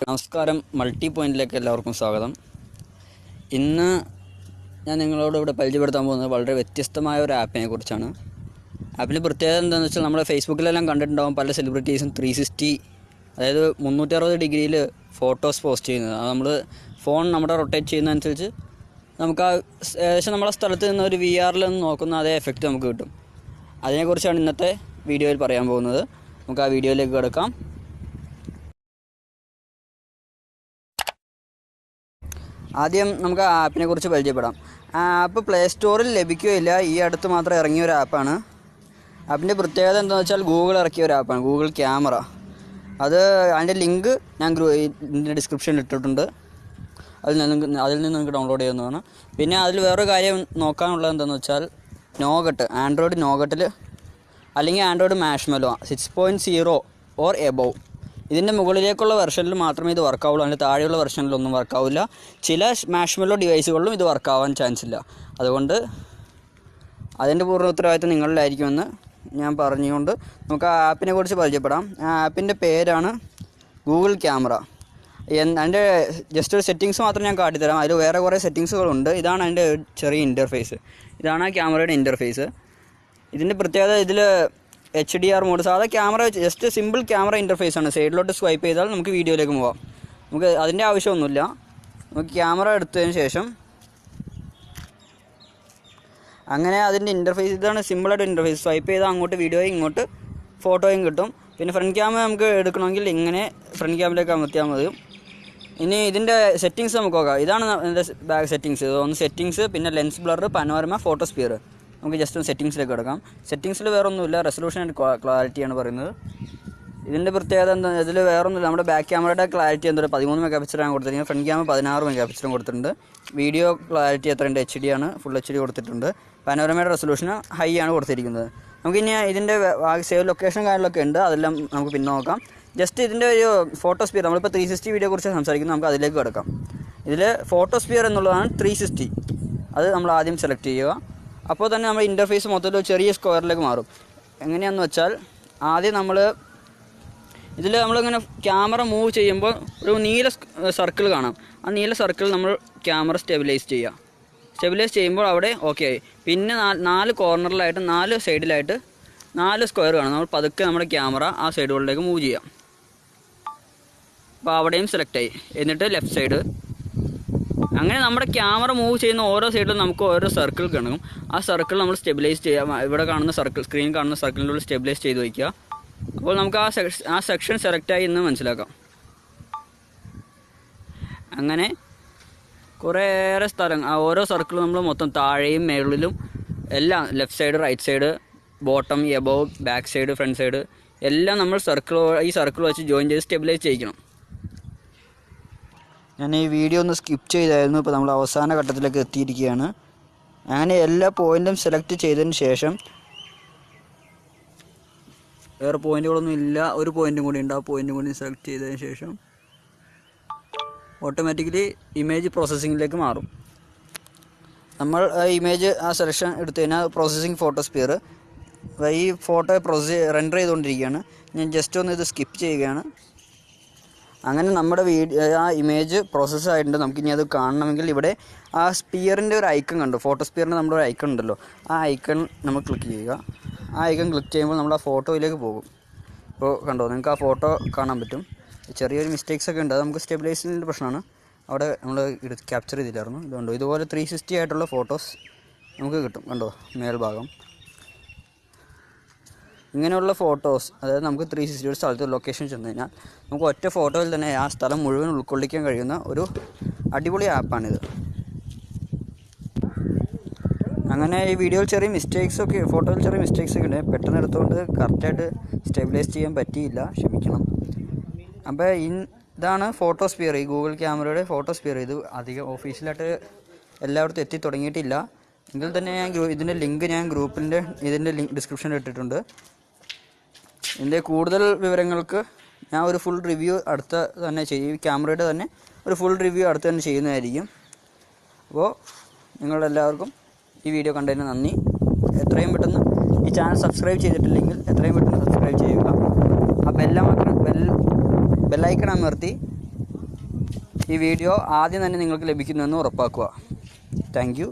നമസ്കാരം, മൾട്ടി പോയിന്റിലേക്ക് എല്ലാവർക്കും സ്വാഗതം. ഇന്ന് ഞാൻ നിങ്ങളോട് ഇവിടെ പരിചയപ്പെടുത്താൻ പോകുന്നത് വളരെ വ്യത്യസ്തമായ ഒരു ആപ്പിനെ കുറിച്ചാണ്. ആപ്പിന് പ്രത്യേകത എന്താണെന്ന് വെച്ചാൽ നമ്മുടെ ഫേസ്ബുക്കിലെല്ലാം കണ്ടിട്ടുണ്ടാകും പല സെലിബ്രിറ്റീസും 360, അതായത് 360 ഡിഗ്രിയിൽ ഫോട്ടോസ് പോസ്റ്റ് ചെയ്യുന്നത്. അത് നമ്മൾ ഫോൺ നമ്മുടെ റൊട്ടേറ്റ് ചെയ്യുന്നതനുസരിച്ച് നമുക്ക് ഏകദേശം നമ്മുടെ സ്ഥലത്ത് നിന്ന് ഒരു VR നിന്ന് നോക്കുന്ന അതേ എഫക്റ്റ് നമുക്ക് കിട്ടും. അതിനെക്കുറിച്ചാണ് ഇന്നത്തെ വീഡിയോയിൽ പറയാൻ പോകുന്നത്. നമുക്ക് ആ വീഡിയോയിലേക്ക് കിടക്കാം. ആദ്യം നമുക്ക് ആ ആപ്പിനെ കുറിച്ച് പരിചയപ്പെടാം. ആ ആപ്പ് പ്ലേ സ്റ്റോറിൽ ലഭിക്കുകയില്ല, ഈ അടുത്ത് മാത്രം ഇറങ്ങിയ ഒരു ആപ്പാണ്. ആപ്പിൻ്റെ പ്രത്യേകത എന്താണെന്ന് വെച്ചാൽ ഗൂഗിൾ ഇറക്കിയ ഒരു ആപ്പാണ്, ഗൂഗിൾ ക്യാമറ. അതിൻ്റെ ലിങ്ക് ഞാൻ ഇതിൻ്റെ ഡിസ്ക്രിപ്ഷനിൽ ഇട്ടിട്ടുണ്ട്. അതിൽ നിന്ന് നിങ്ങൾക്ക് ഡൗൺലോഡ് ചെയ്യുന്നതാണ്. പിന്നെ അതിൽ വേറൊരു കാര്യം നോക്കാനുള്ളത് എന്താണെന്ന് വെച്ചാൽ നോഗട്ട്, ആൻഡ്രോയിഡ് നോഗട്ടിൽ അല്ലെങ്കിൽ ആൻഡ്രോയിഡ് മാഷ്മെല്ലോ 6.0 ഓർ എബോവ്, ഇതിൻ്റെ മുകളിലേക്കുള്ള വെർഷനിൽ മാത്രമേ ഇത് വർക്കാവുള്ളൂ. അതിൻ്റെ താഴെയുള്ള വെർഷനിലൊന്നും വർക്കാവില്ല. ചില മാഷ്മെല്ലോ ഡിവൈസുകളിലും ഇത് വർക്കാവാൻ ചാൻസ് ഇല്ല. അതുകൊണ്ട് അതിൻ്റെ പൂർണ്ണ ഉത്തരവാദിത്വം നിങ്ങളിലായിരിക്കുമെന്ന് ഞാൻ പറഞ്ഞുകൊണ്ട് നമുക്ക് ആ ആപ്പിനെ കുറിച്ച് പരിചയപ്പെടാം. ആ ആപ്പിൻ്റെ പേരാണ് ഗൂഗിൾ ക്യാമറ. അതിൻ്റെ ജസ്റ്റ് ഒരു സെറ്റിങ്സ് മാത്രം ഞാൻ കാട്ടിത്തരാം. അതിൽ വേറെ കുറേ സെറ്റിങ്സുകളുണ്ട്. ഇതാണ് അതിൻ്റെ ചെറിയ ഇൻ്റർഫേസ്. ഇതാണ് ആ ക്യാമറയുടെ ഇൻ്റർഫേസ്. ഇതിൻ്റെ പ്രത്യേകത, ഇതിൽ HDR മോഡ്, സാധാ camera just simple camera interface ആണ്. സൈഡിലോട്ട് സ്വൈപ്പ് ചെയ്താൽ നമുക്ക് വീഡിയോയിലേക്ക് പോകാം. നമുക്ക് അതിൻ്റെ ആവശ്യമൊന്നുമില്ല. നമുക്ക് ക്യാമറ എടുത്തതിന് ശേഷം അങ്ങനെ അതിൻ്റെ ഇൻ്റർഫേസ് ഇതാണ്, സിമ്പിളായിട്ട് ഇൻ്റർഫേസ്. സ്വൈപ്പ് ചെയ്താൽ അങ്ങോട്ട് വീഡിയോയും ഇങ്ങോട്ട് ഫോട്ടോയും കിട്ടും. പിന്നെ ഫ്രണ്ട് ക്യാമറ നമുക്ക് എടുക്കണമെങ്കിൽ ഇങ്ങനെ ഫ്രണ്ട് ക്യാമറയിലേക്ക് അമർത്തിയാൽ മതി. ഇനി ഇതിൻ്റെ സെറ്റിങ്സ് നമുക്ക് നോക്കാം. ഇതാണ് ഇതിൻ്റെ ബാക്ക് സെറ്റിങ്സ്. ഒന്ന് സെറ്റിങ്സ്, പിന്നെ ലെൻസ് ബ്ലർ, പനോരമ, ഫോട്ടോസ്ഫിയർ. നമുക്ക് ജസ്റ്റ് ഒന്ന് സെറ്റിങ്സിലേക്ക് കിടക്കാം. സെറ്റിങ്സിൽ വേറെ ഒന്നുമില്ല, റെസൊല്യൂഷൻ ആൻഡ് ക്ലാരിറ്റിയാണ് പറയുന്നത്. ഇതിൻ്റെ പ്രത്യേകത എന്താ, ഇതിൽ വേറെ ഒന്നുമില്ല. നമ്മുടെ ബാക്ക് ക്യാമറയുടെ ക്ലാരിറ്റി എന്തൊരു 13 മെഗാ പിക്സലാണ് കൊടുത്തിരിക്കുന്നത്. ഫ്രണ്ട് ക്യാമറ 16 മെഗാ പിക്സലും കൊടുത്തിട്ടുണ്ട്. വീഡിയോ ക്ലാരിറ്റി എത്രയുണ്ട്, HD ആണ്, ഫുൾ HD കൊടുത്തിട്ടുണ്ട്. പനോരമയുടെ റെസൊല്യൂഷൻ ഹൈ ആണ് കൊടുത്തിരിക്കുന്നത്. നമുക്കിനി ഇതിൻ്റെ സേവ് ലൊക്കേഷൻ കാര്യങ്ങളൊക്കെ ഉണ്ട്, അതെല്ലാം നമുക്ക് പിന്നെ നോക്കാം. ജസ്റ്റ് ഇതിൻ്റെ ഒരു ഫോട്ടോസ്ഫിയർ, നമ്മളിപ്പോൾ 360 വീഡിയോ കുറിച്ച് സംസാരിക്കുന്നത്, നമുക്ക് അതിലേക്ക് കിടക്കാം. ഇതിൽ ഫോട്ടോസ്ഫിയർ എന്നുള്ളതാണ് 360. അത് നമ്മൾ ആദ്യം സെലക്ട് ചെയ്യുക. അപ്പോൾ തന്നെ നമ്മുടെ ഇൻ്റർഫേസ് മൊത്തത്തിൽ ചെറിയ സ്ക്വയറിലേക്ക് മാറും. എങ്ങനെയാണെന്ന് വെച്ചാൽ ആദ്യം ഇതിൽ നമ്മളിങ്ങനെ ക്യാമറ മൂവ് ചെയ്യുമ്പോൾ ഒരു നീല സർക്കിൾ കാണാം. ആ നീല സർക്കിൾ നമ്മൾ ക്യാമറ സ്റ്റെബിലൈസ് ചെയ്യുമ്പോൾ അവിടെ ഓക്കെ ആയി. പിന്നെ 4 കോർണറിലായിട്ട് 4 സൈഡിലായിട്ട് 4 സ്ക്വയർ കാണാം. നമ്മൾ പതുക്കെ നമ്മുടെ ക്യാമറ ആ സൈഡുകളിലേക്ക് മൂവ് ചെയ്യാം. അപ്പോൾ അവിടെയും സെലക്ട് ആയി. എന്നിട്ട് ലെഫ്റ്റ് സൈഡ്. അങ്ങനെ നമ്മുടെ ക്യാമറ മൂവ് ചെയ്യുന്ന ഓരോ സൈഡിലും നമുക്ക് ഓരോ സർക്കിൾ കാണും. ആ സർക്കിൾ നമ്മൾ സ്റ്റെബിലൈസ് ചെയ്യാം. ഇവിടെ കാണുന്ന സർക്കിൾ, സ്ക്രീൻ കാണുന്ന സർക്കിളിനുള്ളിൽ സ്റ്റെബിലൈസ് ചെയ്ത് വയ്ക്കുക. അപ്പോൾ നമുക്ക് ആ സെക്ഷൻ സെലക്റ്റായി എന്ന് മനസ്സിലാക്കാം. അങ്ങനെ കുറേയേറെ സ്ഥലം, ആ ഓരോ സർക്കിളും നമ്മൾ മൊത്തം താഴെയും മേളിലും എല്ലാം, left side, right side, bottom, above, back side, front side എല്ലാം നമ്മൾ ഈ സർക്കിൾ വെച്ച് ജോയിൻ ചെയ്ത് സ്റ്റെബിലൈസ് ചെയ്യിക്കണം. ഞാൻ ഈ വീഡിയോ ഒന്ന് സ്കിപ്പ് ചെയ്തായിരുന്നു. ഇപ്പോൾ നമ്മൾ അവസാന ഘട്ടത്തിലേക്ക് എത്തിയിരിക്കുകയാണ്. അങ്ങനെ എല്ലാ പോയിൻറ്റും സെലക്ട് ചെയ്തതിന് ശേഷം, വേറെ പോയിൻറ്റുകളൊന്നും ഇല്ല, ഒരു പോയിൻറ്റും കൂടി ഉണ്ട്. ആ പോയിൻറ്റും കൂടി സെലക്ട് ചെയ്തതിന് ശേഷം ഓട്ടോമാറ്റിക്കലി ഇമേജ് പ്രോസസ്സിങ്ങിലേക്ക് മാറും. നമ്മൾ ഇമേജ് ആ സെലക്ഷൻ എടുത്തു കഴിഞ്ഞാൽ പ്രോസസ്സിങ് ഫോട്ടോസ്ഫിയർ, ഈ ഫോട്ടോ റെൻഡർ ചെയ്തുകൊണ്ടിരിക്കുകയാണ്. ഞാൻ ജസ്റ്റ് ഒന്ന് ഇത് സ്കിപ്പ് ചെയ്യുകയാണ്. അങ്ങനെ നമ്മുടെ ആ ഇമേജ് പ്രോസസ്സ് ആയിട്ടുണ്ട്. നമുക്കിനി അത് കാണണമെങ്കിൽ ഇവിടെ ആ സ്പിയറിൻ്റെ ഒരു ഐക്കൺ കണ്ടു, ഫോട്ടോസ്ഫിയറിൻ്റെ നമ്മുടെ ഒരു ഐക്കൺ ഉണ്ടല്ലോ, ആ ഐക്കൺ നമ്മൾ ക്ലിക്ക് ചെയ്യുക. ആ ഐക്കൺ ക്ലിക്ക് ചെയ്യുമ്പോൾ നമ്മൾ ആ ഫോട്ടോയിലേക്ക് പോകും. ഇപ്പോൾ കണ്ടോ, നിങ്ങൾക്ക് ആ ഫോട്ടോ കാണാൻ പറ്റും. ചെറിയൊരു മിസ്റ്റേക്സ് ഒക്കെ ഉണ്ട്, അത് നമുക്ക് സ്റ്റെബിലൈസിൻ്റെ പ്രശ്നമാണ്. അവിടെ നമ്മൾ ക്യാപ്ചർ ചെയ്തില്ലായിരുന്നു. ഇതുകൊണ്ടോ, ഇതുപോലെ 360 ആയിട്ടുള്ള ഫോട്ടോസ് നമുക്ക് കിട്ടും. കണ്ടോ മേൽഭാഗം. ഇങ്ങനെയുള്ള ഫോട്ടോസ്, അതായത് നമുക്ക് 360 ഒരു സ്ഥലത്ത് ലൊക്കേഷൻ ചെന്ന് കഴിഞ്ഞാൽ നമുക്ക് ഒറ്റ ഫോട്ടോയിൽ തന്നെ ആ സ്ഥലം മുഴുവൻ ഉൾക്കൊള്ളിക്കാൻ കഴിയുന്ന ഒരു അടിപൊളി ആപ്പാണിത്. അങ്ങനെ ഈ വീഡിയോയിൽ ചെറിയ മിസ്റ്റേക്സൊക്കെ, ഫോട്ടോയിൽ ചെറിയ മിസ്റ്റേക്സൊക്കെ ഉണ്ട്. പെട്ടെന്ന് എടുത്തുകൊണ്ട് കറക്റ്റായിട്ട് സ്റ്റെബിലൈസ് ചെയ്യാൻ പറ്റിയില്ല, ക്ഷമിക്കണം. അപ്പോൾ ഇതാണ് ഫോട്ടോസ്ഫിയർ, ഈ ഗൂഗിൾ ക്യാമറയുടെ ഫോട്ടോസ്ഫിയർ. ഇത് അധികം ഓഫീഷ്യലായിട്ട് എല്ലായിടത്തും എത്തി തുടങ്ങിയിട്ടില്ല. എങ്കിൽ തന്നെ ഇതിൻ്റെ ലിങ്ക് ഞാൻ ഇതിൻ്റെ ലിങ്ക് ഡിസ്ക്രിപ്ഷനിൽ ഇട്ടിട്ടുണ്ട്. ഇതിൻ്റെ കൂടുതൽ വിവരങ്ങൾക്ക് ഞാൻ ഒരു ഫുൾ റിവ്യൂ അടുത്ത് തന്നെ ചെയ്യും. ക്യാമറയുടെ തന്നെ ഒരു ഫുൾ റിവ്യൂ അടുത്ത് തന്നെ ചെയ്യുന്നതായിരിക്കും. അപ്പോൾ നിങ്ങളെല്ലാവർക്കും ഈ വീഡിയോ കണ്ടതിന് നന്ദി. എത്രയും പെട്ടെന്ന് ഈ ചാനൽ സബ്സ്ക്രൈബ് ചെയ്തിട്ടില്ലെങ്കിൽ എത്രയും പെട്ടെന്ന് സബ്സ്ക്രൈബ് ചെയ്യുക. ആ ബെല്ലൈക്കൺ അമർത്തി ഈ വീഡിയോ ആദ്യം തന്നെ നിങ്ങൾക്ക് ലഭിക്കുന്നുവെന്ന് ഉറപ്പാക്കുക. Thank you.